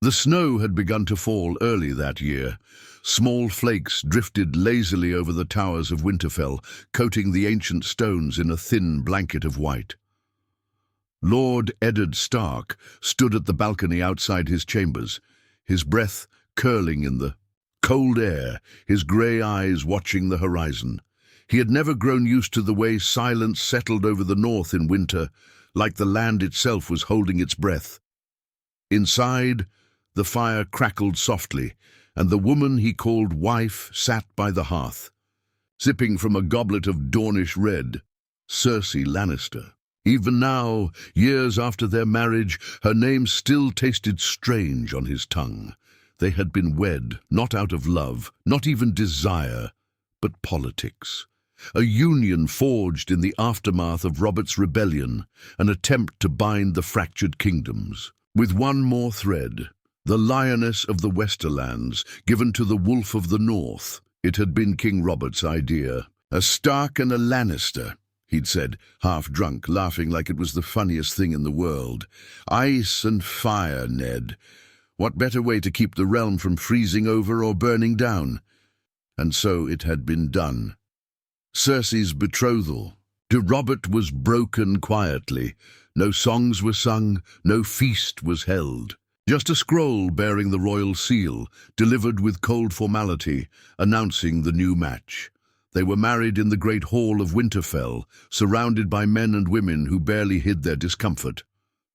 The snow had begun to fall early that year. Small flakes drifted lazily over the towers of Winterfell, coating the ancient stones in a thin blanket of white. Lord Eddard Stark stood at the balcony outside his chambers, his breath curling in the cold air, his grey eyes watching the horizon. He had never grown used to the way silence settled over the north in winter, like the land itself was holding its breath. Inside, the fire crackled softly, and the woman he called wife sat by the hearth, sipping from a goblet of Dornish red, Cersei Lannister. Even now, years after their marriage, her name still tasted strange on his tongue. They had been wed, not out of love, not even desire, but politics. A union forged in the aftermath of Robert's rebellion, an attempt to bind the fractured kingdoms. With one more thread, the lioness of the Westerlands, given to the wolf of the north. It had been King Robert's idea. A Stark and a Lannister, he'd said, half drunk, laughing like it was the funniest thing in the world. Ice and fire, Ned. What better way to keep the realm from freezing over or burning down? And so it had been done. Cersei's betrothal to Robert was broken quietly. No songs were sung, no feast was held. Just a scroll bearing the royal seal, delivered with cold formality, announcing the new match. They were married in the great hall of Winterfell, surrounded by men and women who barely hid their discomfort.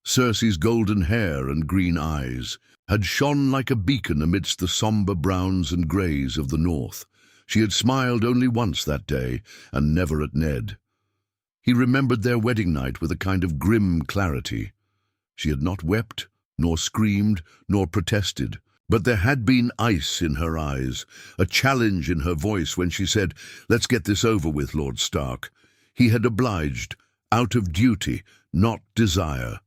Cersei's golden hair and green eyes had shone like a beacon amidst the somber browns and greys of the north. She had smiled only once that day, and never at Ned. He remembered their wedding night with a kind of grim clarity. She had not wept, nor screamed, nor protested, but there had been ice in her eyes, a challenge in her voice when she said, "Let's get this over with, Lord Stark." He had obliged, out of duty, not desire.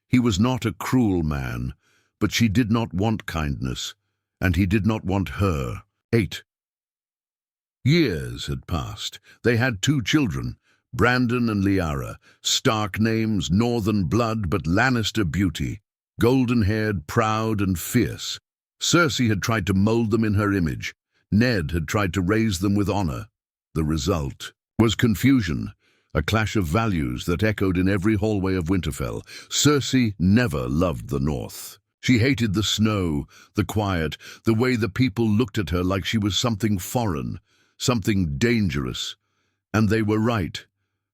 He was not a cruel man, but she did not want kindness, and he did not want her. 8 years had passed. They had 2 children, Brandon and Liara, Stark names, northern blood, but Lannister beauty, golden-haired, proud and fierce. Cersei had tried to mold them in her image. Ned had tried to raise them with honor. The result was confusion, a clash of values that echoed in every hallway of Winterfell. Cersei never loved the north. She hated the snow, the quiet, the way the people looked at her like she was something foreign, something dangerous. And they were right.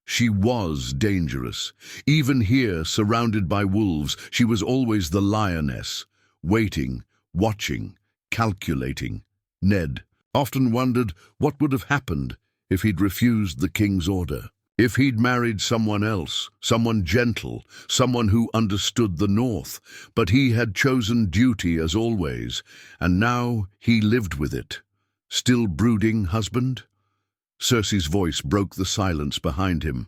She was dangerous. Even here, surrounded by wolves, she was always the lioness, waiting, watching, calculating. Ned often wondered what would have happened if he'd refused the king's order. If he'd married someone else, someone gentle, someone who understood the north. But he had chosen duty as always, and now he lived with it. Still brooding, husband? Cersei's voice broke the silence behind him.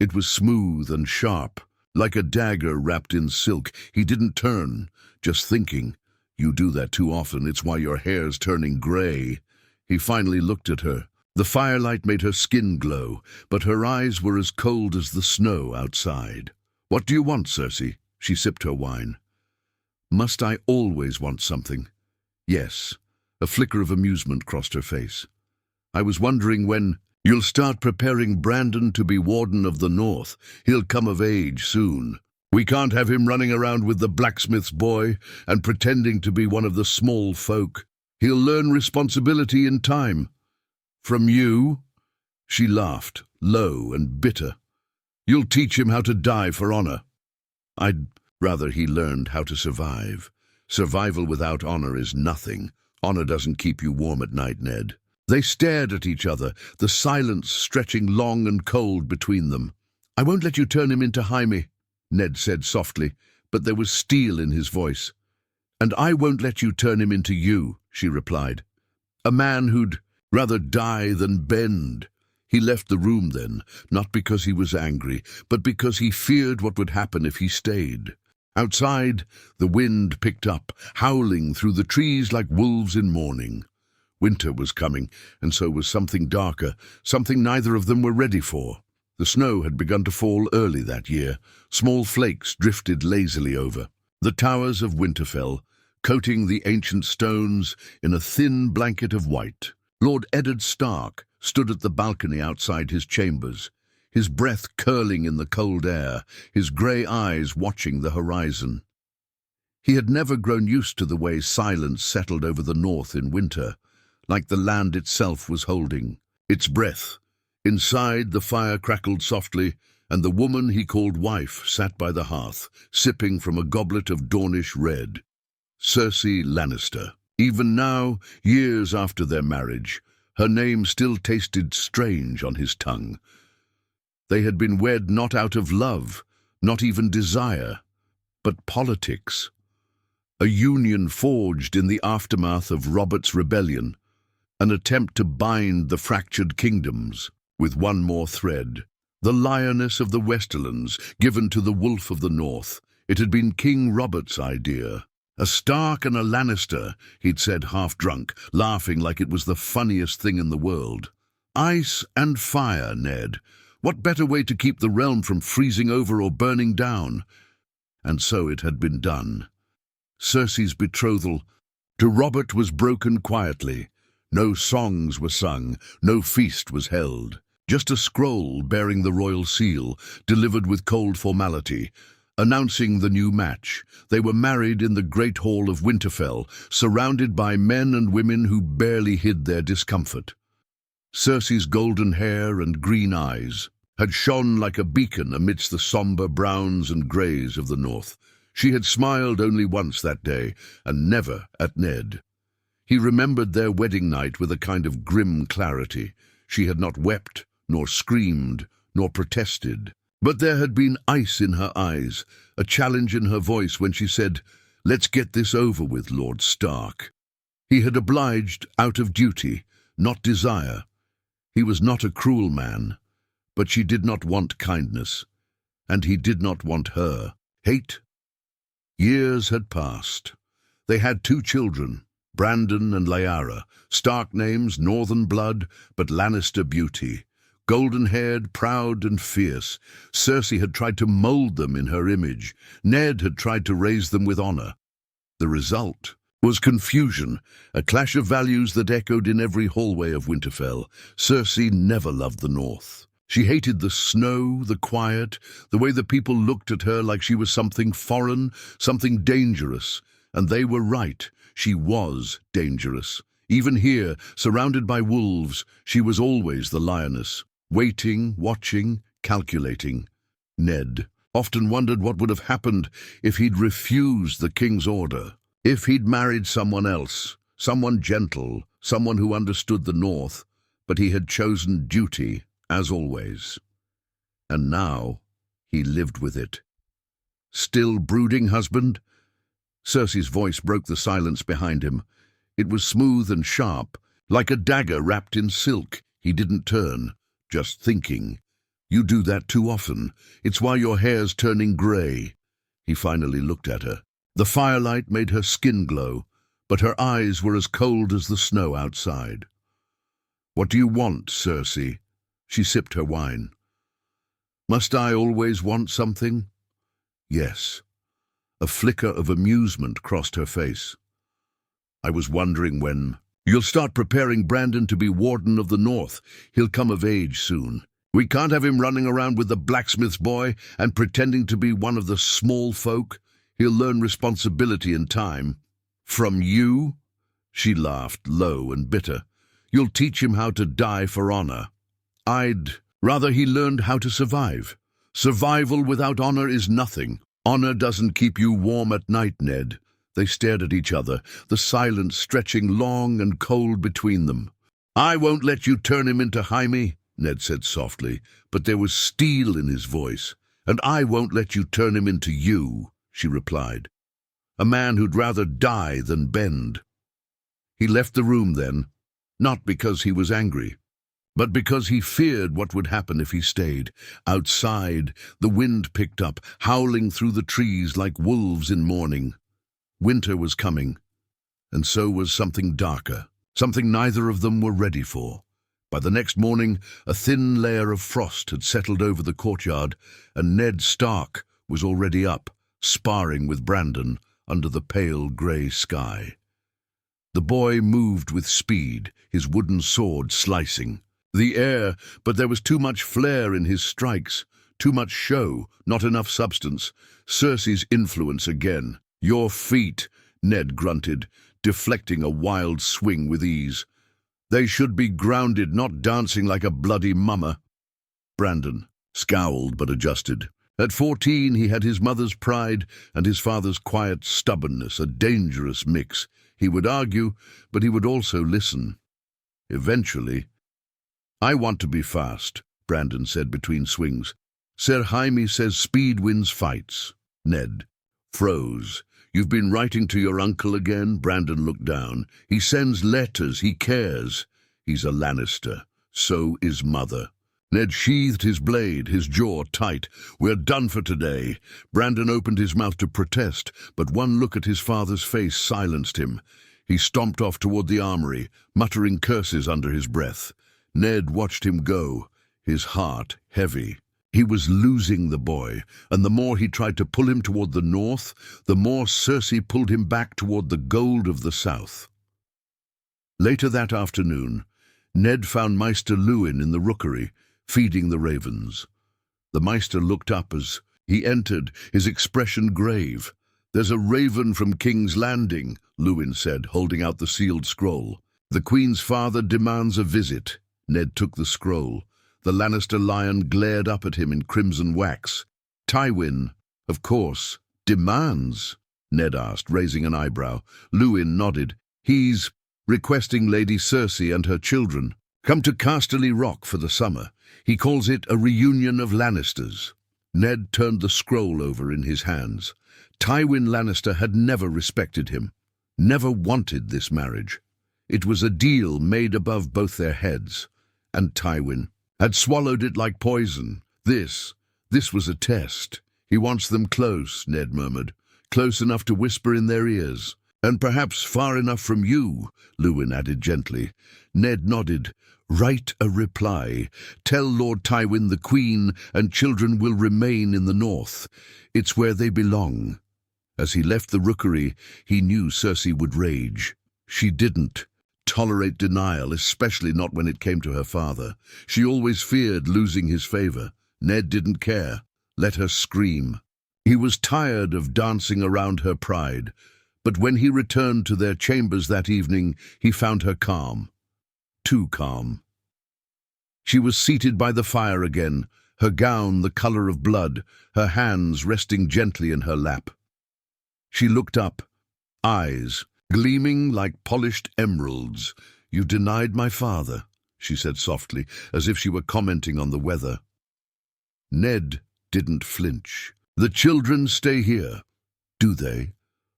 It was smooth and sharp, like a dagger wrapped in silk. He didn't turn, just thinking. "You do that too often, it's why your hair's turning grey." He finally looked at her. The firelight made her skin glow, but her eyes were as cold as the snow outside. "What do you want, Cersei?" She sipped her wine. "Must I always want something?" "Yes." A flicker of amusement crossed her face. "I was wondering when you'll start preparing Brandon to be Warden of the North. He'll come of age soon. We can't have him running around with the blacksmith's boy and pretending to be one of the small folk. He'll learn responsibility in time." "From you?" She laughed, low and bitter. "You'll teach him how to die for honor." "I'd rather he learned how to survive. Survival without honor is nothing. Honor doesn't keep you warm at night, Ned." They stared at each other, the silence stretching long and cold between them. "I won't let you turn him into Jaime," Ned said softly, but there was steel in his voice. "And I won't let you turn him into you," she replied. "A man who'd rather die than bend." He left the room then, not because he was angry, but because he feared what would happen if he stayed. Outside, the wind picked up, howling through the trees like wolves in mourning. Winter was coming, and so was something darker, something neither of them were ready for. The snow had begun to fall early that year. Small flakes drifted lazily over. The towers of Winterfell, coating the ancient stones in a thin blanket of white. Lord Eddard Stark stood at the balcony outside his chambers, his breath curling in the cold air, his grey eyes watching the horizon. He had never grown used to the way silence settled over the north in winter, like the land itself was holding its breath. Inside, the fire crackled softly, and the woman he called wife sat by the hearth, sipping from a goblet of Dornish red. Cersei Lannister. Even now, years after their marriage, her name still tasted strange on his tongue. They had been wed not out of love, not even desire, but politics. A union forged in the aftermath of Robert's rebellion, an attempt to bind the fractured kingdoms with one more thread. The lioness of the Westerlands, given to the wolf of the north. It had been King Robert's idea. A Stark and a Lannister, he'd said half-drunk, laughing like it was the funniest thing in the world. Ice and fire, Ned. What better way to keep the realm from freezing over or burning down? And so it had been done. Cersei's betrothal to Robert was broken quietly. No songs were sung, no feast was held. Just a scroll bearing the royal seal, delivered with cold formality, announcing the new match. They were married in the great hall of Winterfell, surrounded by men and women who barely hid their discomfort. Cersei's golden hair and green eyes had shone like a beacon amidst the somber browns and greys of the north. She had smiled only once that day, and never at Ned. He remembered their wedding night with a kind of grim clarity. She had not wept, nor screamed, nor protested. But there had been ice in her eyes, a challenge in her voice when she said, "Let's get this over with, Lord Stark." He had obliged out of duty, not desire. He was not a cruel man, but she did not want kindness, and he did not want her. Hate? Years had passed. They had 2 children, Brandon and Liara, Stark names, northern blood, but Lannister beauty. Golden-haired, proud and fierce, Cersei had tried to mold them in her image. Ned had tried to raise them with honor. The result was confusion, a clash of values that echoed in every hallway of Winterfell. Cersei never loved the north. She hated the snow, the quiet, the way the people looked at her like she was something foreign, something dangerous. And they were right. She was dangerous. Even here, surrounded by wolves, she was always the lioness. Waiting, watching, calculating. Ned often wondered what would have happened if he'd refused the king's order. If he'd married someone else, someone gentle, someone who understood the north, but he had chosen duty, as always. And now he lived with it. Still brooding, husband? Cersei's voice broke the silence behind him. It was smooth and sharp, like a dagger wrapped in silk. He didn't turn. Just thinking. You do that too often. It's why your hair's turning grey. He finally looked at her. The firelight made her skin glow, but her eyes were as cold as the snow outside. What do you want, Cersei? She sipped her wine. Must I always want something? Yes. A flicker of amusement crossed her face. I was wondering when... You'll start preparing Brandon to be Warden of the North. He'll come of age soon. We can't have him running around with the blacksmith's boy and pretending to be one of the small folk. He'll learn responsibility in time. From you? She laughed, low and bitter. You'll teach him how to die for honor. I'd rather he learned how to survive. Survival without honor is nothing. Honor doesn't keep you warm at night, Ned. They stared at each other, the silence stretching long and cold between them. I won't let you turn him into Jaime, Ned said softly, but there was steel in his voice. And I won't let you turn him into you, she replied. A man who'd rather die than bend. He left the room then, not because he was angry, but because he feared what would happen if he stayed. Outside, the wind picked up, howling through the trees like wolves in mourning. Winter was coming, and so was something darker, something neither of them were ready for. By the next morning, a thin layer of frost had settled over the courtyard, and Ned Stark was already up, sparring with Brandon, under the pale grey sky. The boy moved with speed, his wooden sword slicing the air, but there was too much flair in his strikes, too much show, not enough substance. Cersei's influence again. "Your feet," Ned grunted, deflecting a wild swing with ease. "They should be grounded, not dancing like a bloody mummer." Brandon scowled but adjusted. At 14 he had his mother's pride and his father's quiet stubbornness, a dangerous mix. He would argue, but he would also listen. Eventually, "I want to be fast," Brandon said between swings. "Sir Jaime says speed wins fights." Ned froze. "You've been writing to your uncle again?" Brandon looked down. "He sends letters, he cares." "He's a Lannister. So is Mother." Ned sheathed his blade, his jaw tight. "We're done for today." Brandon opened his mouth to protest, but one look at his father's face silenced him. He stomped off toward the armory, muttering curses under his breath. Ned watched him go, his heart heavy. He was losing the boy, and the more he tried to pull him toward the north, the more Cersei pulled him back toward the gold of the south. Later that afternoon, Ned found Maester Lewin in the rookery, feeding the ravens. The Maester looked up as he entered, his expression grave. "There's a raven from King's Landing," Lewin said, holding out the sealed scroll. "The Queen's father demands a visit." Ned took the scroll. The Lannister lion glared up at him in crimson wax. "Tywin, of course, demands?" Ned asked, raising an eyebrow. Lewin nodded. "He's requesting Lady Cersei and her children come to Casterly Rock for the summer. He calls it a reunion of Lannisters." Ned turned the scroll over in his hands. Tywin Lannister had never respected him, never wanted this marriage. It was a deal made above both their heads, and Tywin had swallowed it like poison. This was a test. "He wants them close," Ned murmured, "close enough to whisper in their ears. And perhaps far enough from you," Lewin added gently. Ned nodded. "Write a reply. Tell Lord Tywin the Queen and children will remain in the north. It's where they belong." As he left the rookery, he knew Cersei would rage. She didn't tolerate denial, especially not when it came to her father. She always feared losing his favor. Ned didn't care. Let her scream. He was tired of dancing around her pride, but when he returned to their chambers that evening, he found her calm. Too calm. She was seated by the fire again, her gown the color of blood, her hands resting gently in her lap. She looked up, eyes gleaming like polished emeralds. "You denied my father," she said softly, as if she were commenting on the weather. Ned didn't flinch. "The children stay here." "Do they?"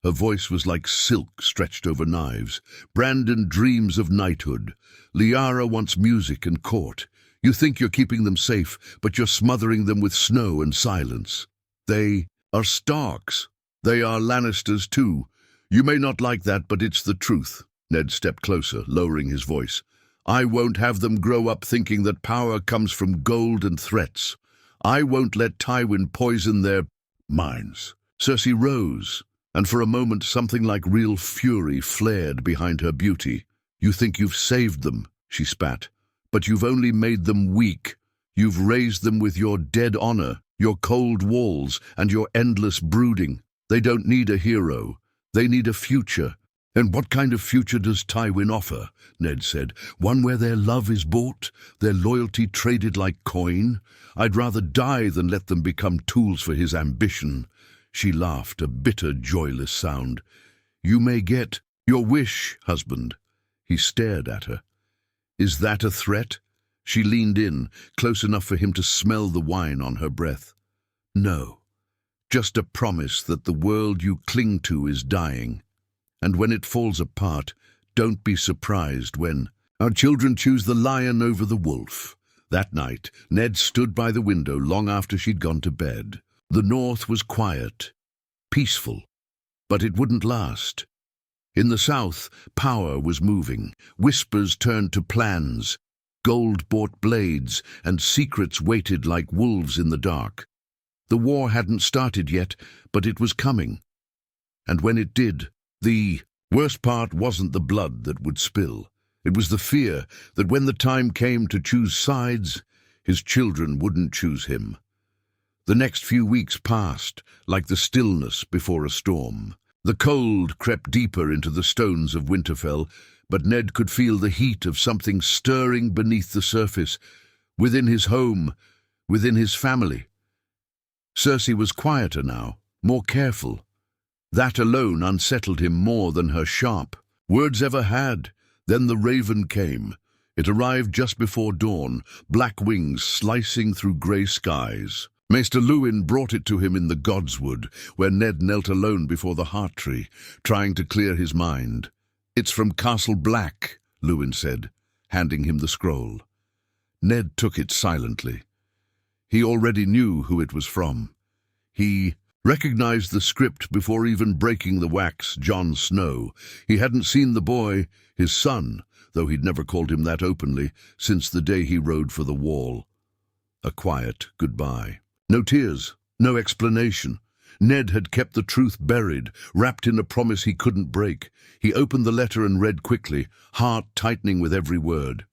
Her voice was like silk stretched over knives. "Brandon dreams of knighthood. Liara wants music and court. You think you're keeping them safe, but you're smothering them with snow and silence. They are Starks. They are Lannisters too. You may not like that, but it's the truth." Ned stepped closer, lowering his voice. "I won't have them grow up thinking that power comes from gold and threats. I won't let Tywin poison their minds." Cersei rose, and for a moment something like real fury flared behind her beauty. "You think you've saved them," she spat, "but you've only made them weak. You've raised them with your dead honor, your cold walls, and your endless brooding. They don't need a hero. They need a future." "And what kind of future does Tywin offer?" Ned said. "One where their love is bought, their loyalty traded like coin? I'd rather die than let them become tools for his ambition." She laughed, a bitter, joyless sound. "You may get your wish, husband." He stared at her. "Is that a threat?" She leaned in, close enough for him to smell the wine on her breath. "No. Just a promise that the world you cling to is dying. And when it falls apart, don't be surprised when our children choose the lion over the wolf." That night, Ned stood by the window long after she'd gone to bed. The north was quiet, peaceful, but it wouldn't last. In the south, power was moving. Whispers turned to plans. Gold-bought blades and secrets waited like wolves in the dark. The war hadn't started yet, but it was coming. And when it did, the worst part wasn't the blood that would spill. It was the fear that when the time came to choose sides, his children wouldn't choose him. The next few weeks passed like the stillness before a storm. The cold crept deeper into the stones of Winterfell, but Ned could feel the heat of something stirring beneath the surface, within his home, within his family. Cersei was quieter now, more careful. That alone unsettled him more than her sharp words ever had. Then the raven came. It arrived just before dawn, black wings slicing through grey skies. Maester Luwin brought it to him in the Godswood, where Ned knelt alone before the heart tree, trying to clear his mind. "It's from Castle Black," Luwin said, handing him the scroll. Ned took it silently. He already knew who it was from. He recognized the script before even breaking the wax, Jon Snow. He hadn't seen the boy, his son, though he'd never called him that openly, since the day he rode for the wall. A quiet goodbye. No tears, no explanation. Ned had kept the truth buried, wrapped in a promise he couldn't break. He opened the letter and read quickly, heart tightening with every word.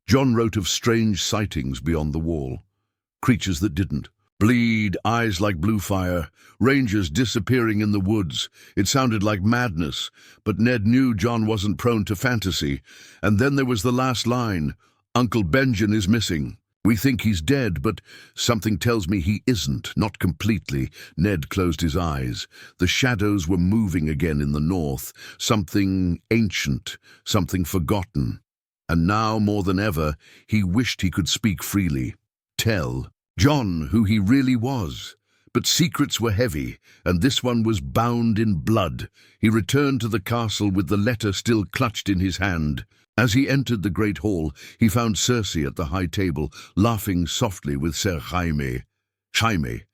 Jon wrote of strange sightings beyond the wall. Creatures that didn't bleed, eyes like blue fire, rangers disappearing in the woods. It sounded like madness, but Ned knew Jon wasn't prone to fantasy. And then there was the last line, "Uncle Benjen is missing. We think he's dead, but something tells me he isn't, not completely." Ned closed his eyes. The shadows were moving again in the north, something ancient, something forgotten. And now, more than ever, he wished he could speak freely. Tell Jon who he really was. But secrets were heavy, and this one was bound in blood. He returned to the castle with the letter still clutched in his hand. As he entered the great hall, he found Cersei at the high table, laughing softly with Ser Jaime. Jaime.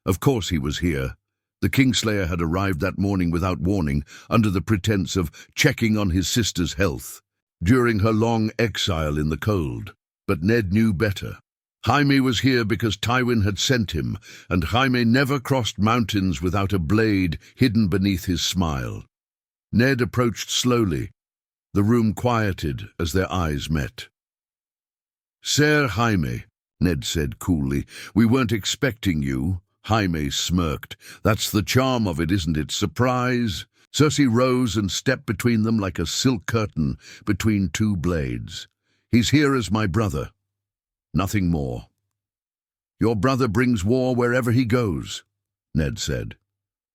Of course he was here. The Kingslayer had arrived that morning without warning, under the pretense of checking on his sister's health, during her long exile in the cold. But Ned knew better. Jaime was here because Tywin had sent him, and Jaime never crossed mountains without a blade hidden beneath his smile. Ned approached slowly. The room quieted as their eyes met. "Ser Jaime," Ned said coolly, "we weren't expecting you." Jaime smirked. "That's the charm of it, isn't it? Surprise." Cersei rose and stepped between them like a silk curtain between two blades. "He's here as my brother. Nothing more." "Your brother brings war wherever he goes," Ned said.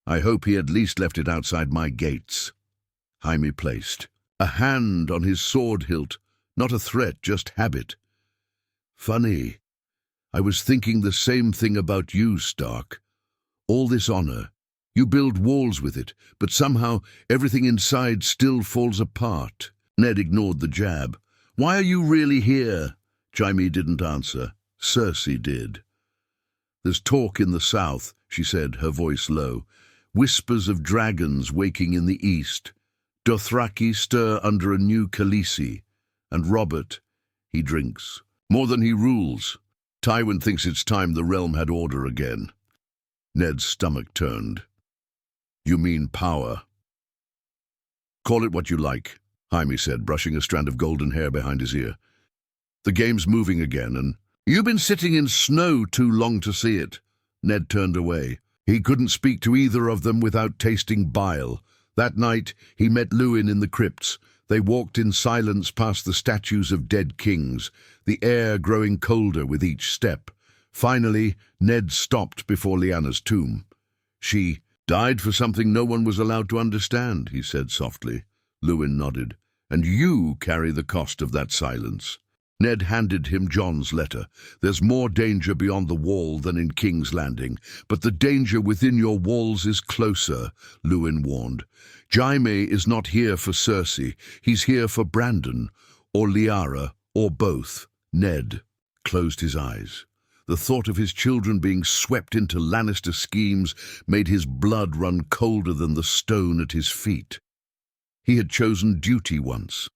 "I hope he at least left it outside my gates." Jaime placed a hand on his sword hilt, not a threat, just habit. "Funny. I was thinking the same thing about you, Stark. All this honor. You build walls with it, but somehow everything inside still falls apart." Ned ignored the jab. "Why are you really here?" Jaime didn't answer. Cersei did. "There's talk in the south," she said, her voice low. "Whispers of dragons waking in the east. Dothraki stir under a new Khaleesi. And Robert, he drinks. More than he rules. Tywin thinks it's time the realm had order again." Ned's stomach turned. "You mean power?" "Call it what you like," Jaime said, brushing a strand of golden hair behind his ear. "The game's moving again, and you've been sitting in snow too long to see it." Ned turned away. He couldn't speak to either of them without tasting bile. That night, he met Luwin in the crypts. They walked in silence past the statues of dead kings, the air growing colder with each step. Finally, Ned stopped before Lyanna's tomb. "She died for something no one was allowed to understand," he said softly. Luwin nodded. "And you carry the cost of that silence." Ned handed him Jon's letter. "There's more danger beyond the wall than in King's Landing, but the danger within your walls is closer," Luwin warned. "Jaime is not here for Cersei. He's here for Brandon, or Liara, or both." Ned closed his eyes. The thought of his children being swept into Lannister schemes made his blood run colder than the stone at his feet. He had chosen duty once.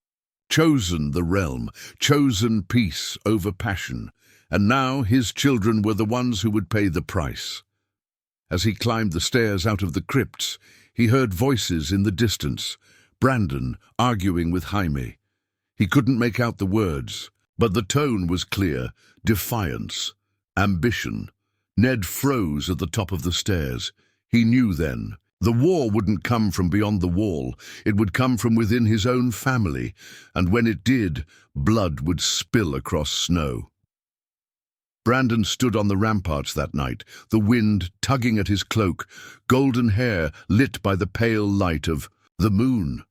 Chosen the realm, chosen peace over passion, and now his children were the ones who would pay the price. As he climbed the stairs out of the crypts, he heard voices in the distance, Brandon arguing with Jaime. He couldn't make out the words, but the tone was clear: defiance, ambition. Ned froze at the top of the stairs. He knew then. The war wouldn't come from beyond the wall. It would come from within his own family, and when it did, blood would spill across snow. Brandon stood on the ramparts that night, the wind tugging at his cloak, golden hair lit by the pale light of the moon.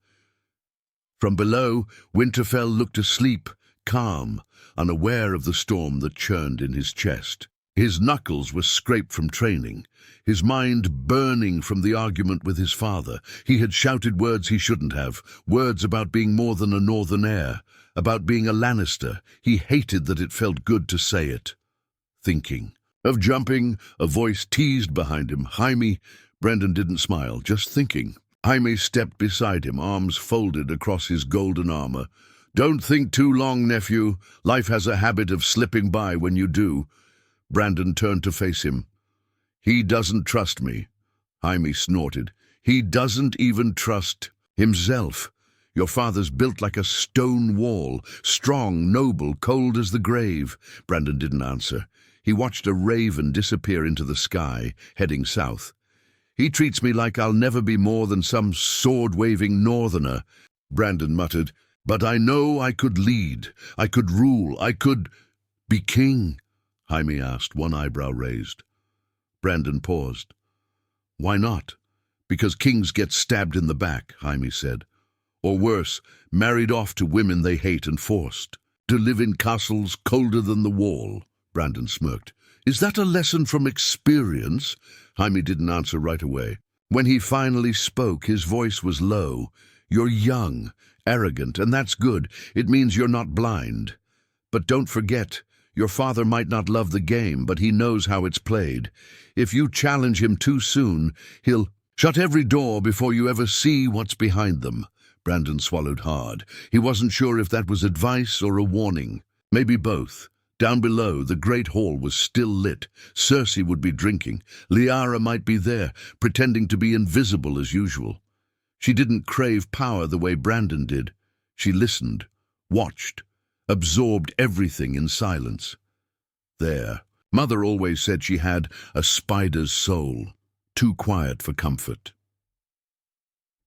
From below, Winterfell looked asleep, calm, unaware of the storm that churned in his chest. His knuckles were scraped from training, his mind burning from the argument with his father. He had shouted words he shouldn't have, words about being more than a northern heir, about being a Lannister. He hated that it felt good to say it. Thinking of jumping, a voice teased behind him. Jaime. Brandon didn't smile, just thinking. Jaime stepped beside him, arms folded across his golden armor. Don't think too long, nephew. Life has a habit of slipping by when you do. Brandon turned to face him. He doesn't trust me. Jaime snorted. He doesn't even trust himself. Your father's built like a stone wall, strong, noble, cold as the grave. Brandon didn't answer. He watched a raven disappear into the sky, heading south. He treats me like I'll never be more than some sword-waving northerner. Brandon muttered. But I know I could lead. I could rule. I could be king. Jaime asked, one eyebrow raised. Brandon paused. Why not? Because kings get stabbed in the back, Jaime said. Or worse, married off to women they hate and forced to live in castles colder than the wall. Brandon smirked. Is that a lesson from experience? Jaime didn't answer right away. When he finally spoke, his voice was low. You're young, arrogant, and that's good. It means you're not blind. But don't forget, your father might not love the game, but he knows how it's played. If you challenge him too soon, he'll shut every door before you ever see what's behind them. Brandon swallowed hard. He wasn't sure if that was advice or a warning. Maybe both. Down below, the great hall was still lit. Cersei would be drinking. Liara might be there, pretending to be invisible as usual. She didn't crave power the way Brandon did. She listened, watched, absorbed everything in silence. There. Mother always said she had a spider's soul, too quiet for comfort.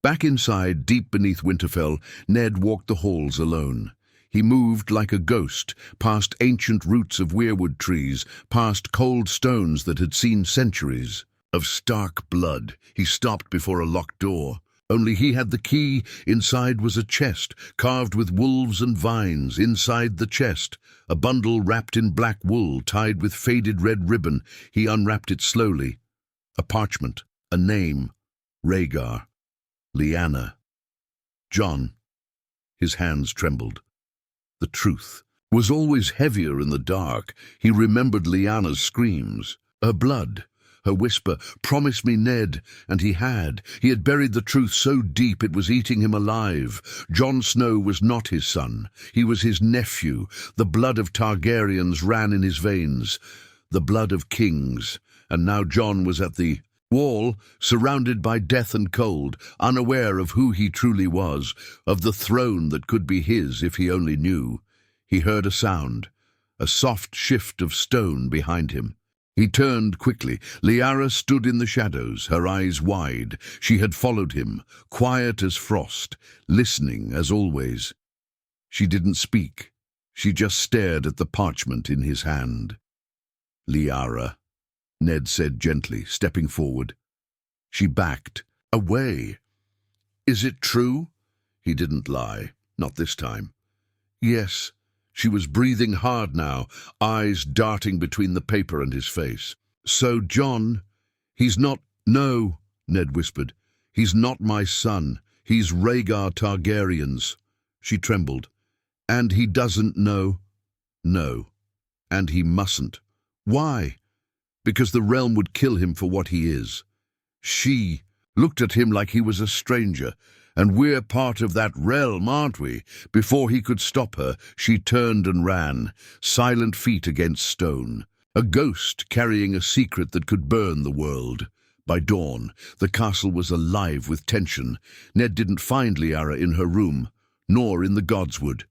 Back inside, deep beneath Winterfell, Ned walked the halls alone. He moved like a ghost, past ancient roots of weirwood trees, past cold stones that had seen centuries of stark blood. He stopped before a locked door. Only he had the key. Inside was a chest, carved with wolves and vines. Inside the chest, a bundle wrapped in black wool, tied with faded red ribbon. He unwrapped it slowly. A parchment, a name. Rhaegar. Lyanna. Jon. His hands trembled. The truth was always heavier in the dark. He remembered Lyanna's screams, her blood, her whisper, "Promise me, Ned," and he had. He had buried the truth so deep it was eating him alive. Jon Snow was not his son. He was his nephew. The blood of Targaryens ran in his veins, the blood of kings. And now Jon was at the wall, surrounded by death and cold, unaware of who he truly was, of the throne that could be his if he only knew. He heard a sound, a soft shift of stone behind him. He turned quickly. Liara stood in the shadows, her eyes wide. She had followed him, quiet as frost, listening as always. She didn't speak. She just stared at the parchment in his hand. Liara, Ned said gently, stepping forward. She backed, away. Is it true? He didn't lie, not this time. Yes. She was breathing hard now, eyes darting between the paper and his face. So Jon, he's not— No, Ned whispered. He's not my son. He's Rhaegar Targaryen's. She trembled. And he doesn't know? No. And he mustn't. Why? Because the realm would kill him for what he is. She looked at him like he was a stranger. And we're part of that realm, aren't we? Before he could stop her, she turned and ran, silent feet against stone. A ghost carrying a secret that could burn the world. By dawn, the castle was alive with tension. Ned didn't find Liara in her room, nor in the Godswood.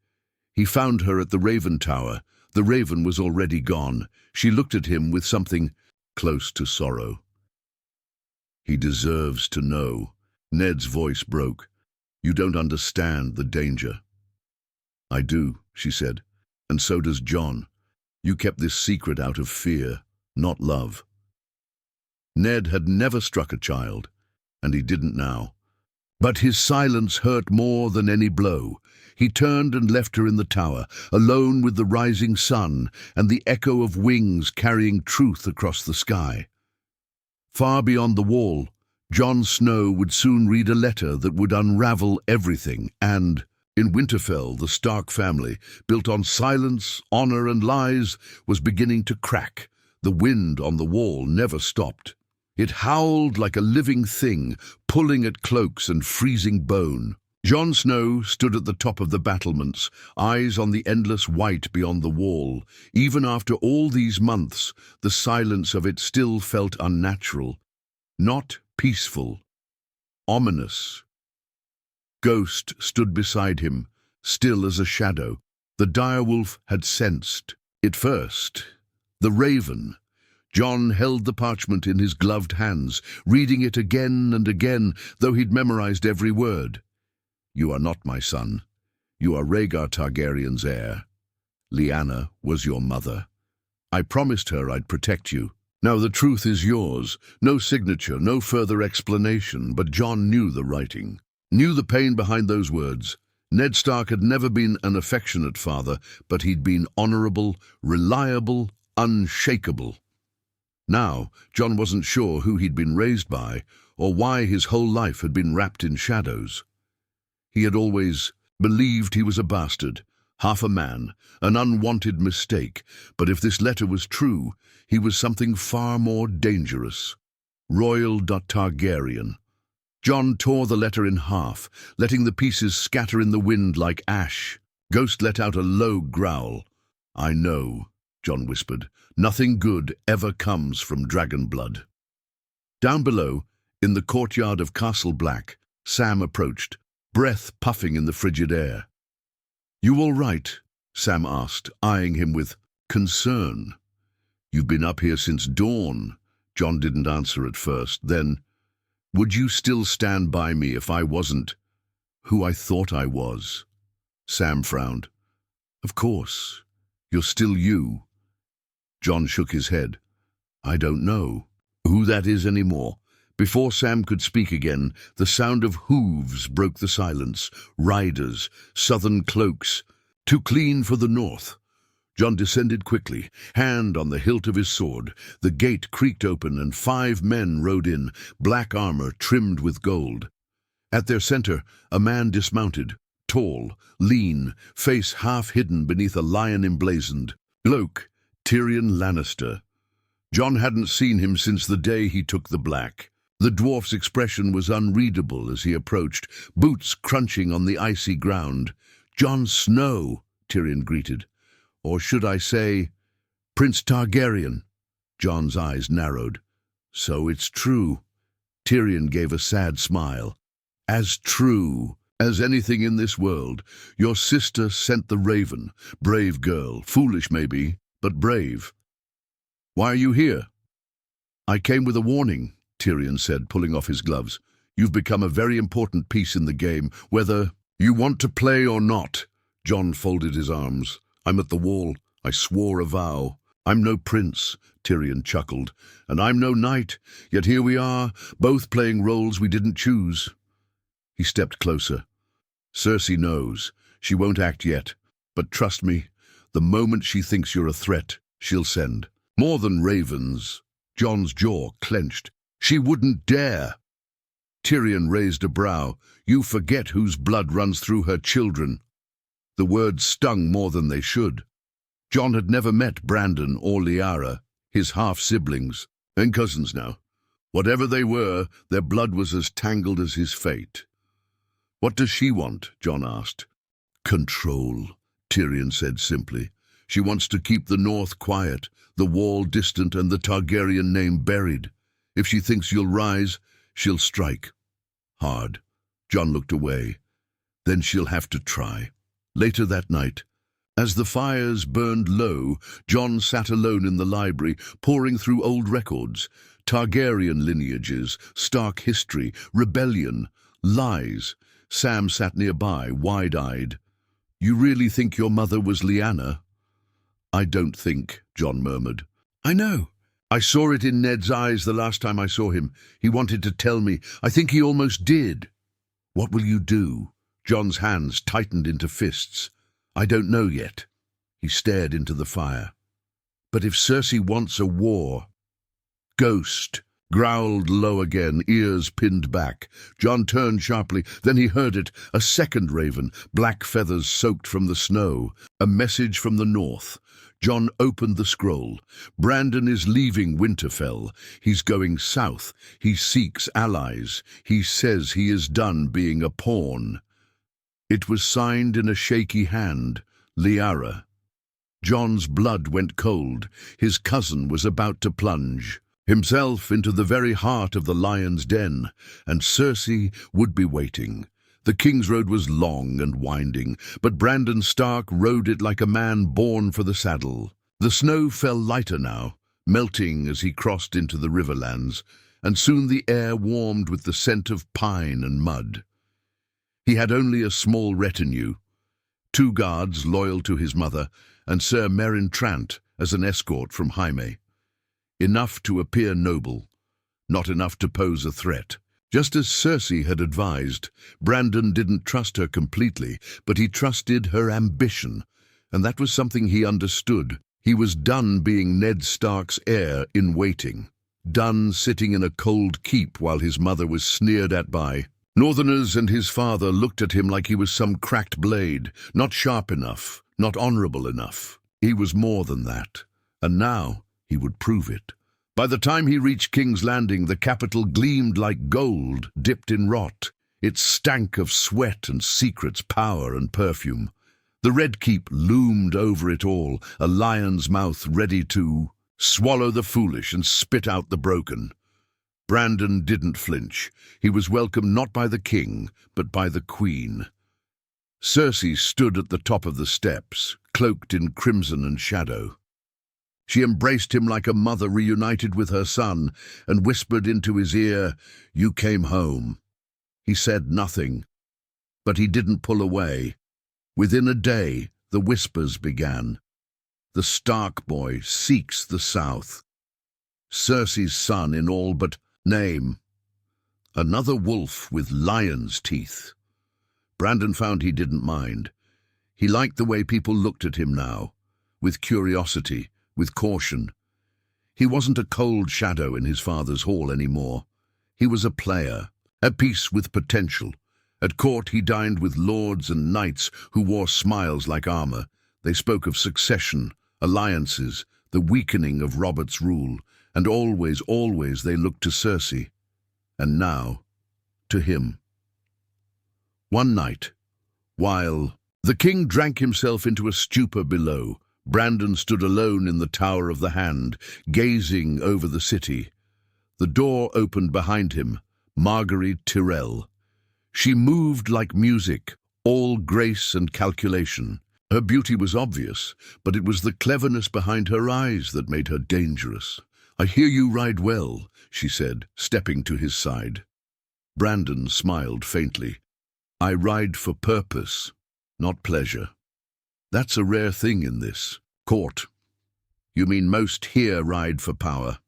He found her at the Raven Tower. The raven was already gone. She looked at him with something close to sorrow. "He deserves to know." Ned's voice broke. "You don't understand the danger." "I do," she said, "and so does Jon. You kept this secret out of fear, not love." Ned had never struck a child, and he didn't now. But his silence hurt more than any blow. He turned and left her in the tower, alone with the rising sun and the echo of wings carrying truth across the sky. Far beyond the wall, Jon Snow would soon read a letter that would unravel everything, and in Winterfell, the Stark family, built on silence, honor, and lies, was beginning to crack. The wind on the wall never stopped. It howled like a living thing, pulling at cloaks and freezing bone. Jon Snow stood at the top of the battlements, eyes on the endless white beyond the wall. Even after all these months, the silence of it still felt unnatural, not peaceful, ominous. Ghost stood beside him, still as a shadow. The direwolf had sensed it first. The raven. Jon held the parchment in his gloved hands, reading it again and again, though he'd memorized every word. "You are not my son. You are Rhaegar Targaryen's heir. Lyanna was your mother. I promised her I'd protect you. Now the truth is yours. No signature, no further explanation, but Jon knew the writing, knew the pain behind those words. Ned Stark had never been an affectionate father, but he'd been honorable, reliable, unshakable. Now, Jon wasn't sure who he'd been raised by, or why his whole life had been wrapped in shadows. He had always believed he was a bastard, half a man, an unwanted mistake, but if this letter was true, he was something far more dangerous. Royal Targaryen. Jon tore the letter in half, letting the pieces scatter in the wind like ash. Ghost let out a low growl. "I know," Jon whispered. "Nothing good ever comes from dragon blood." Down below, in the courtyard of Castle Black, Sam approached, breath puffing in the frigid air. "You all right?" Sam asked, eyeing him with concern. "You've been up here since dawn." Jon didn't answer at first. Then, "Would you still stand by me if I wasn't who I thought I was?" Sam frowned. "Of course. You're still you." Jon shook his head. "I don't know who that is anymore." Before Sam could speak again, the sound of hooves broke the silence. Riders, southern cloaks, too clean for the north. Jon descended quickly, hand on the hilt of his sword. The gate creaked open and 5 men rode in, black armor trimmed with gold. At their center, a man dismounted, tall, lean, face half hidden beneath a lion emblazoned. Bloke, Tyrion Lannister. Jon hadn't seen him since the day he took the black. The dwarf's expression was unreadable as he approached, boots crunching on the icy ground. "Jon Snow," Tyrion greeted. "Or should I say, Prince Targaryen?" Jon's eyes narrowed. "So it's true." Tyrion gave a sad smile. "As true as anything in this world. Your sister sent the raven. Brave girl, foolish maybe, but brave. Why are you here?" "I came with a warning," Tyrion said, pulling off his gloves. "You've become a very important piece in the game, whether you want to play or not." Jon folded his arms. "I'm at the wall. I swore a vow. I'm no prince," Tyrion chuckled, "and I'm no knight, yet here we are, both playing roles we didn't choose." He stepped closer. "Cersei knows. She won't act yet. But trust me, the moment she thinks you're a threat, she'll send. More than ravens." Jon's jaw clenched. "She wouldn't dare." Tyrion raised a brow. "You forget whose blood runs through her children." The words stung more than they should. Jon had never met Brandon or Liara, his half-siblings, and cousins now. Whatever they were, their blood was as tangled as his fate. "What does she want?" Jon asked. "Control," Tyrion said simply. "She wants to keep the north quiet, the wall distant, and the Targaryen name buried. If she thinks you'll rise, she'll strike. Hard. Jon looked away. Then she'll have to try. Later that night, as the fires burned low, Jon sat alone in the library, poring through old records. Targaryen lineages, Stark history, rebellion, lies. Sam sat nearby, wide-eyed. "You really think your mother was Lyanna?" "I don't think," Jon murmured. "I know. I saw it in Ned's eyes the last time I saw him. He wanted to tell me. I think he almost did." "What will you do?" Jon's hands tightened into fists. "I don't know yet." He stared into the fire. "But if Cersei wants a war—" "Ghost," growled low again, ears pinned back. Jon turned sharply. Then he heard it, a second raven, black feathers soaked from the snow. A message from the north. Jon opened the scroll. "Brandon is leaving Winterfell. He's going south. He seeks allies. He says he is done being a pawn." It was signed in a shaky hand, Liara. Jon's blood went cold. His cousin was about to plunge himself into the very heart of the lion's den, and Cersei would be waiting. The King's Road was long and winding, but Brandon Stark rode it like a man born for the saddle. The snow fell lighter now, melting as he crossed into the riverlands, and soon the air warmed with the scent of pine and mud. He had only a small retinue, 2 guards loyal to his mother, and Sir Meryn Trant as an escort from Jaime. Enough to appear noble, not enough to pose a threat. Just as Cersei had advised, Brandon didn't trust her completely, but he trusted her ambition, and that was something he understood. He was done being Ned Stark's heir in waiting, done sitting in a cold keep while his mother was sneered at by Northerners, and his father looked at him like he was some cracked blade, not sharp enough, not honorable enough. He was more than that, and now he would prove it. By the time he reached King's Landing, the capital gleamed like gold dipped in rot. It stank of sweat and secrets, power and perfume. The Red Keep loomed over it all, a lion's mouth ready to swallow the foolish and spit out the broken. Brandon didn't flinch. He was welcomed not by the king, but by the queen. Cersei stood at the top of the steps, cloaked in crimson and shadow. She embraced him like a mother reunited with her son, and whispered into his ear, "You came home." He said nothing, but he didn't pull away. Within a day, the whispers began. The Stark boy seeks the south. Cersei's son in all but name. Another wolf with lion's teeth. Brandon found he didn't mind. He liked the way people looked at him now, with curiosity, with caution. He wasn't a cold shadow in his father's hall anymore. He was a player, at peace with potential. At court he dined with lords and knights who wore smiles like armor. They spoke of succession, alliances, the weakening of Robert's rule, and always, always they looked to Cersei. And now, to him. One night, while the king drank himself into a stupor below, Brandon stood alone in the Tower of the Hand, gazing over the city. The door opened behind him, Marguerite Tyrell. She moved like music, all grace and calculation. Her beauty was obvious, but it was the cleverness behind her eyes that made her dangerous. "I hear you ride well," she said, stepping to his side. Brandon smiled faintly. "I ride for purpose, not pleasure. That's a rare thing in this court." "You mean most here ride for power?"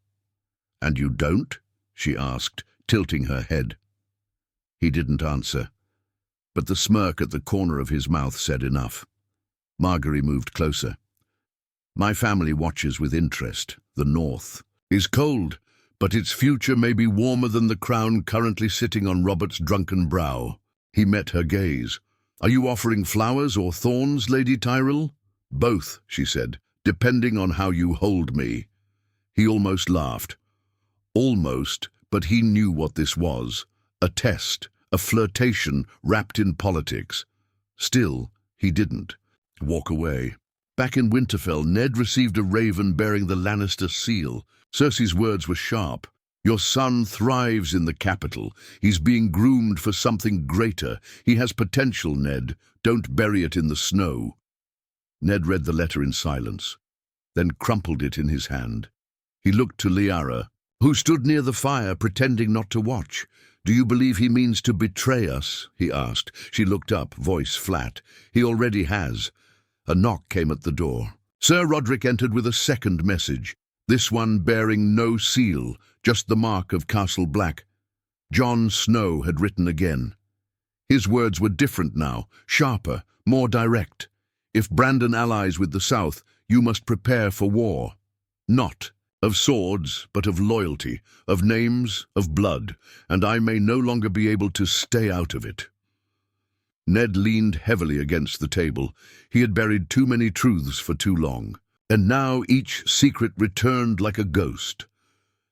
"And you don't?" she asked, tilting her head. He didn't answer, but the smirk at the corner of his mouth said enough. Marguerite moved closer. "My family watches with interest. The North is cold, but its future may be warmer than the crown currently sitting on Robert's drunken brow." He met her gaze. "Are you offering flowers or thorns, Lady Tyrell?" "Both," she said, "depending on how you hold me." He almost laughed. Almost, but he knew what this was. A test, a flirtation wrapped in politics. Still, he didn't walk away. Back in Winterfell, Ned received a raven bearing the Lannister seal. Cersei's words were sharp. Your son thrives in the capital. He's being groomed for something greater. He has potential, Ned. Don't bury it in the snow." Ned read the letter in silence, then crumpled it in his hand. He looked to Liara, who stood near the fire, pretending not to watch. "Do you believe he means to betray us?" he asked. She looked up, voice flat. "He already has." A knock came at the door. Sir Roderick entered with a second message, this one bearing no seal, just the mark of Castle Black. Jon Snow had written again. His words were different now, sharper, more direct. "If Brandon allies with the South, you must prepare for war. Not of swords, but of loyalty, of names, of blood, and I may no longer be able to stay out of it." Ned leaned heavily against the table. He had buried too many truths for too long, and now each secret returned like a ghost.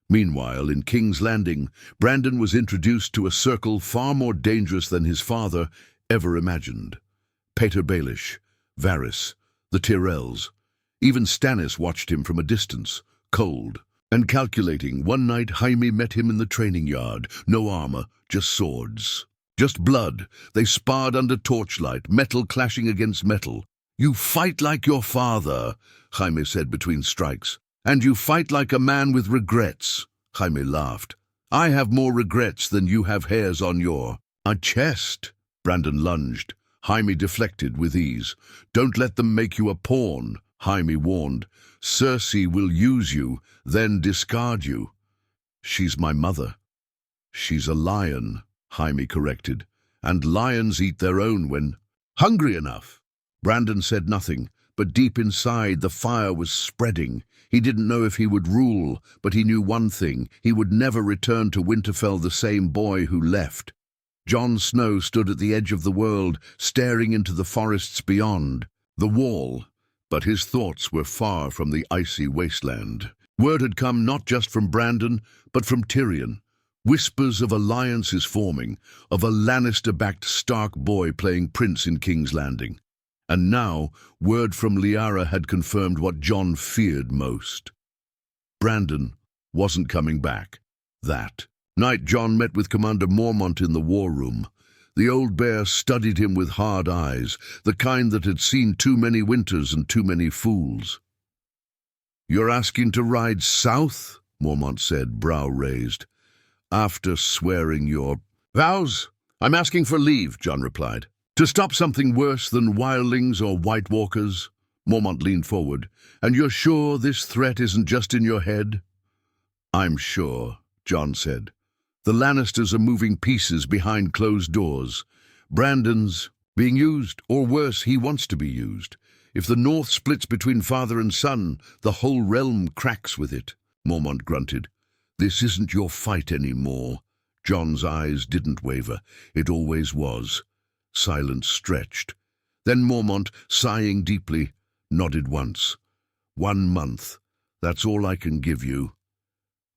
Meanwhile, in King's Landing, Brandon was introduced to a circle far more dangerous than his father ever imagined. Pater Baelish, Varys, the Tyrells. Even Stannis watched him from a distance, cold and calculating. One night Jaime met him in the training yard. No armor, just swords. Just blood. They sparred under torchlight, metal clashing against metal. "You fight like your father," Jaime said between strikes. "And you fight like a man with regrets." Jaime laughed. "I have more regrets than you have hairs on your chest." Brandon lunged. Jaime deflected with ease. "Don't let them make you a pawn," Jaime warned. "Cersei will use you, then discard you." "She's my mother." "She's a lion," Jaime corrected. "And lions eat their own when hungry enough." Brandon said nothing, but deep inside the fire was spreading. He didn't know if he would rule, but he knew one thing: he would never return to Winterfell the same boy who left. Jon Snow stood at the edge of the world, staring into the forests beyond, the wall, but his thoughts were far from the icy wasteland. Word had come not just from Brandon, but from Tyrion. Whispers of alliances forming, of a Lannister-backed Stark boy playing prince in King's Landing. And now, word from Liara had confirmed what Jon feared most. Brandon wasn't coming back. That night Jon met with Commander Mormont in the war room. The old bear studied him with hard eyes, the kind that had seen too many winters and too many fools. "You're asking to ride south?" Mormont said, brow raised. "After swearing your vows?" "I'm asking for leave," Jon replied. "To stop something worse than wildlings or White Walkers." Mormont leaned forward. "And you're sure this threat isn't just in your head?" "I'm sure," Jon said. "The Lannisters are moving pieces behind closed doors. Brandon's being used, or worse, he wants to be used. If the North splits between father and son, the whole realm cracks with it." Mormont grunted. "This isn't your fight anymore." Jon's eyes didn't waver. It always was. Silence stretched. Then Mormont, sighing deeply, nodded once. "1 month. That's all I can give you."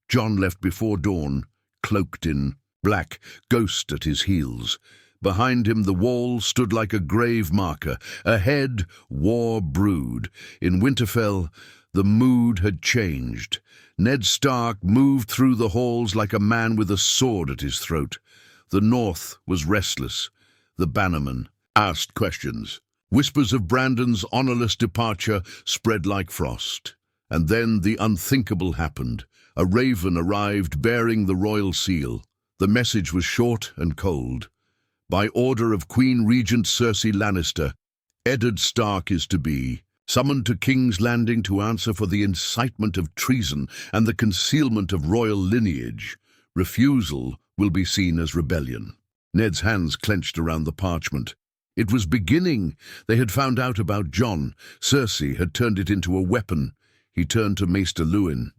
Jon left before dawn, cloaked in black, ghost at his heels. Behind him the wall stood like a grave marker. Ahead, war brewed. In Winterfell, the mood had changed. Ned Stark moved through the halls like a man with a sword at his throat. The North was restless. The bannermen asked questions. Whispers of Brandon's honorless departure spread like frost. And then the unthinkable happened. A raven arrived bearing the royal seal. The message was short and cold. "By order of Queen Regent Cersei Lannister, Eddard Stark is to be summoned to King's Landing to answer for the incitement of treason and the concealment of royal lineage. Refusal will be seen as rebellion." Ned's hands clenched around the parchment. It was beginning. They had found out about Jon. Cersei had turned it into a weapon. He turned to Maester Luwin.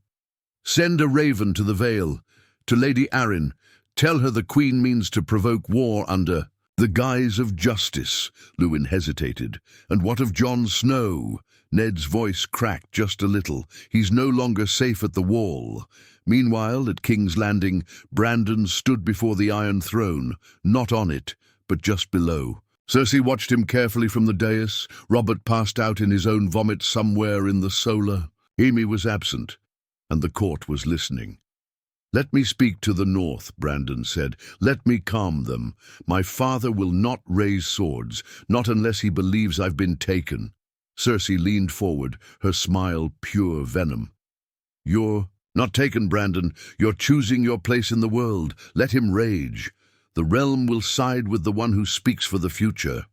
"Send a raven to the Vale, to Lady Arryn. Tell her the Queen means to provoke war under the guise of justice." Luwin hesitated. "And what of Jon Snow?" Ned's voice cracked just a little. "He's no longer safe at the wall." Meanwhile, at King's Landing, Brandon stood before the Iron Throne, not on it, but just below. Cersei watched him carefully from the dais. Robert passed out in his own vomit somewhere in the solar. Jaime was absent, and the court was listening. "Let me speak to the north," Brandon said. "Let me calm them. My father will not raise swords, not unless he believes I've been taken." Cersei leaned forward, her smile pure venom. "You're not taken, Brandon. You're choosing your place in the world. Let him rage. The realm will side with the one who speaks for the future."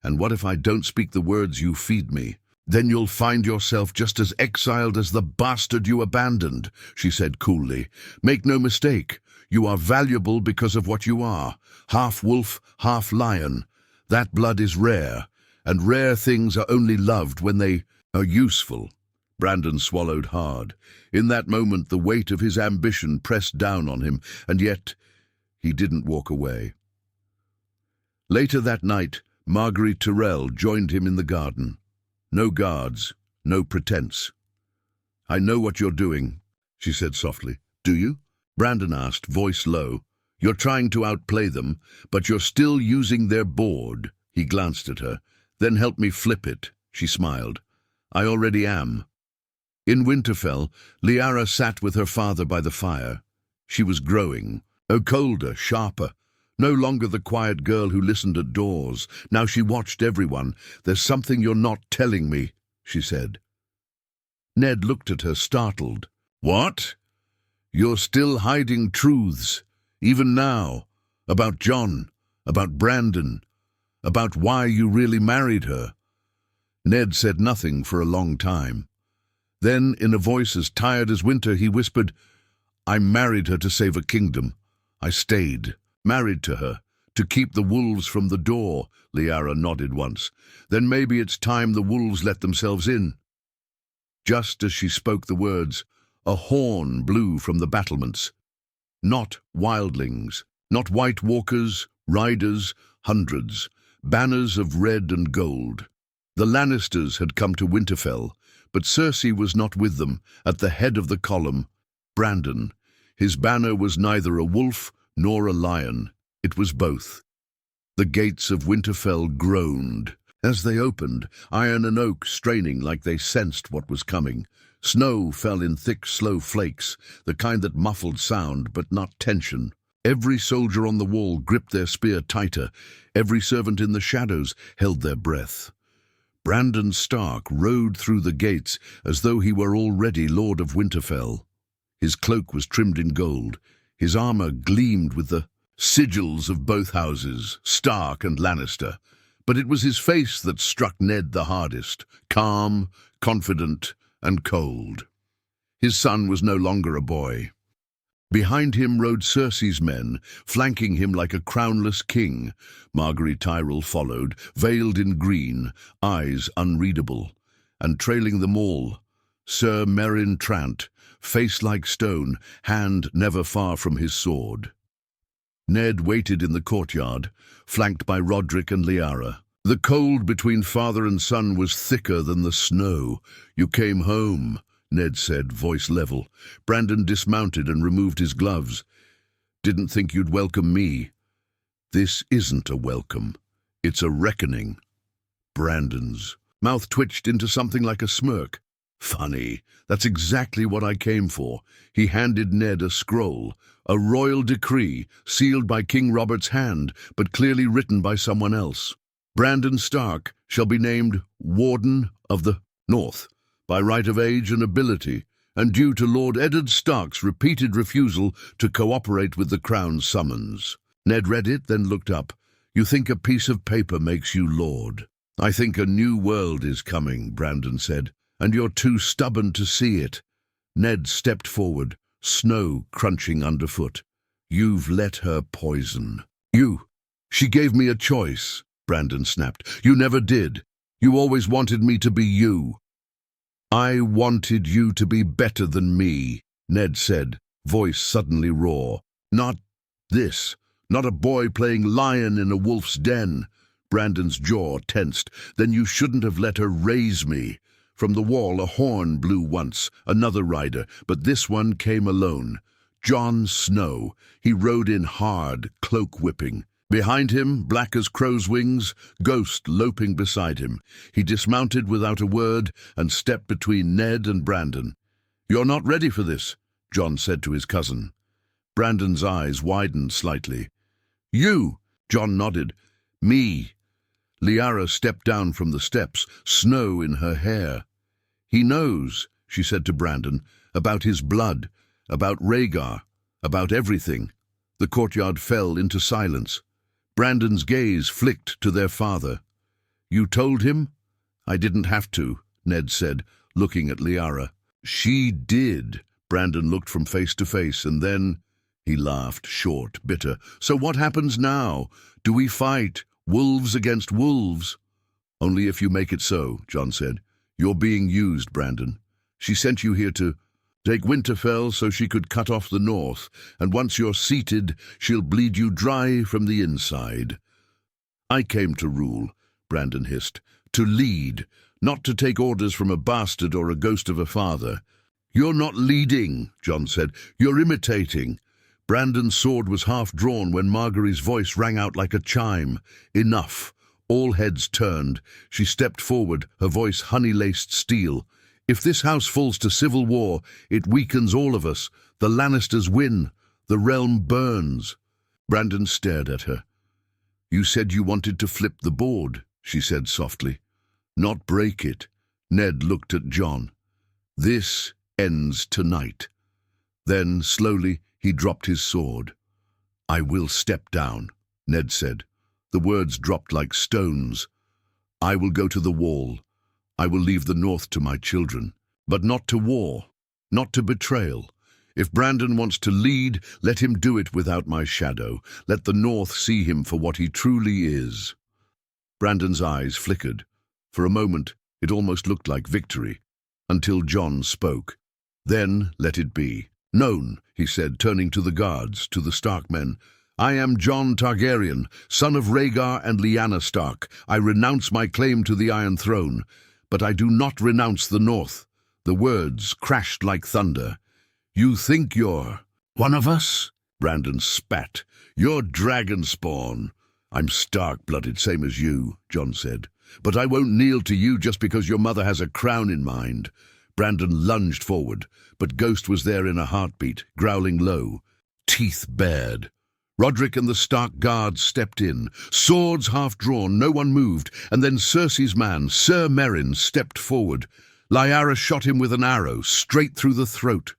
"And what if I don't speak the words you feed me?" "Then you'll find yourself just as exiled as the bastard you abandoned," she said coolly. "Make no mistake, you are valuable because of what you are. Half wolf, half lion. That blood is rare, and rare things are only loved when they are useful." Brandon swallowed hard. In that moment, the weight of his ambition pressed down on him, and yet he didn't walk away. Later that night, Marguerite Tyrell joined him in the garden. No guards, no pretense. "I know what you're doing," she said softly. "Do you?" Brandon asked, voice low. "You're trying to outplay them, but you're still using their board." He glanced at her. "Then help me flip it," she smiled. "I already am." In Winterfell, Liara sat with her father by the fire. She was growing, colder, sharper. No longer the quiet girl who listened at doors. Now she watched everyone. "There's something you're not telling me," she said. Ned looked at her, startled. "What?" "You're still hiding truths, even now, about Jon, about Brandon, about why you really married her." Ned said nothing for a long time. Then, in a voice as tired as winter, he whispered, "I married her to save a kingdom. I stayed. Married to her, to keep the wolves from the door." Liara nodded once. "Then maybe it's time the wolves let themselves in." Just as she spoke the words, a horn blew from the battlements. Not wildlings, not white walkers, riders, hundreds, banners of red and gold. The Lannisters had come to Winterfell, but Cersei was not with them, at the head of the column. Brandon. His banner was neither a wolf nor a lion. It was both. The gates of Winterfell groaned. As they opened, iron and oak straining like they sensed what was coming. Snow fell in thick, slow flakes, the kind that muffled sound but not tension. Every soldier on the wall gripped their spear tighter. Every servant in the shadows held their breath. Brandon Stark rode through the gates as though he were already Lord of Winterfell. His cloak was trimmed in gold. His armor gleamed with the sigils of both houses, Stark and Lannister. But it was his face that struck Ned the hardest, calm, confident, and cold. His son was no longer a boy. Behind him rode Cersei's men, flanking him like a crownless king. Marguerite Tyrell followed, veiled in green, eyes unreadable. And trailing them all, Sir Meryn Trant, face like stone, hand never far from his sword. Ned waited in the courtyard, flanked by Roderick and Liara. The cold between father and son was thicker than the snow. "You came home," Ned said, voice level. Brandon dismounted and removed his gloves. "Didn't think you'd welcome me." "This isn't a welcome. It's a reckoning." Brandon's mouth twitched into something like a smirk. "Funny. That's exactly what I came for." He handed Ned a scroll, a royal decree, sealed by King Robert's hand, but clearly written by someone else. "Brandon Stark shall be named Warden of the North, by right of age and ability, and due to Lord Eddard Stark's repeated refusal to cooperate with the Crown's summons." Ned read it, then looked up. "You think a piece of paper makes you lord?" "I think a new world is coming," Brandon said, "and you're too stubborn to see it." Ned stepped forward, snow crunching underfoot. "You've let her poison." She gave me a choice," Brandon snapped. "You never did. You always wanted me to be you." "I wanted you to be better than me," Ned said, voice suddenly raw. "Not this. Not a boy playing lion in a wolf's den." Brandon's jaw tensed. "Then you shouldn't have let her raise me." From the wall a horn blew once, another rider, but this one came alone. Jon Snow. He rode in hard, cloak whipping. Behind him, black as crow's wings, Ghost loping beside him. He dismounted without a word and stepped between Ned and Brandon. "You're not ready for this," Jon said to his cousin. Brandon's eyes widened slightly. You, Jon nodded. Me. Liara stepped down from the steps, snow in her hair. He knows, she said to Brandon, about his blood, about Rhaegar, about everything. The courtyard fell into silence. Brandon's gaze flicked to their father. You told him? I didn't have to, Ned said, looking at Liara. She did. Brandon looked from face to face, and then he laughed, short, bitter. So what happens now? Do we fight? Wolves against wolves? Only if you make it so, Jon said. You're being used, Brandon. She sent you here to take Winterfell so she could cut off the north, and once you're seated, she'll bleed you dry from the inside. I came to rule, Brandon hissed, to lead, not to take orders from a bastard or a ghost of a father. You're not leading, Jon said. You're imitating. Brandon's sword was half drawn when Margaery's voice rang out like a chime. Enough. All heads turned. She stepped forward, her voice honey-laced steel. If this house falls to civil war, it weakens all of us. The Lannisters win. The realm burns. Brandon stared at her. You said you wanted to flip the board, she said softly. Not break it. Ned looked at Jon. This ends tonight. Then, slowly, he dropped his sword. I will step down, Ned said. The words dropped like stones. I will go to the wall. I will leave the north to my children, but not to war, not to betrayal. If Brandon wants to lead, let him do it without my shadow. Let the north see him for what he truly is. Brandon's eyes flickered. For a moment, it almost looked like victory, until Jon spoke. Then let it be. Known, he said, turning to the guards, to the Stark men. I am Jon Targaryen, son of Rhaegar and Lyanna Stark. I renounce my claim to the Iron Throne, but I do not renounce the North. The words crashed like thunder. You think you're one of us? Brandon spat. You're dragon spawn. I'm Stark-blooded, same as you, Jon said. But I won't kneel to you just because your mother has a crown in mind. Brandon lunged forward, but Ghost was there in a heartbeat, growling low, teeth bared. Roderick and the Stark guards stepped in, swords half drawn, no one moved, and then Cersei's man, Sir Meryn, stepped forward. Liara shot him with an arrow, straight through the throat.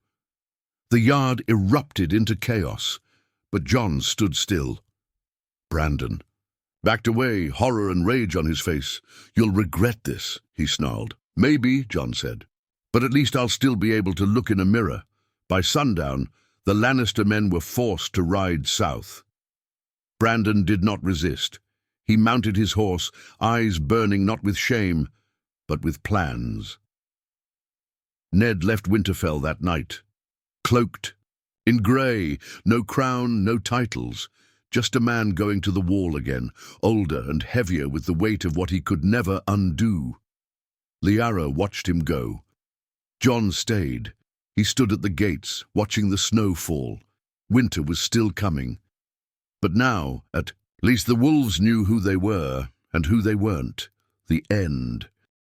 The yard erupted into chaos, but Jon stood still. Brandon backed away, horror and rage on his face. You'll regret this, he snarled. Maybe, Jon said, but at least I'll still be able to look in a mirror. By sundown, the Lannister men were forced to ride south. Brandon did not resist. He mounted his horse, eyes burning not with shame, but with plans. Ned left Winterfell that night, cloaked, in grey, no crown, no titles, just a man going to the wall again, older and heavier with the weight of what he could never undo. Liara watched him go. Jon stayed. He stood at the gates, watching the snow fall. Winter was still coming. But now, at least the wolves knew who they were and who they weren't. The end.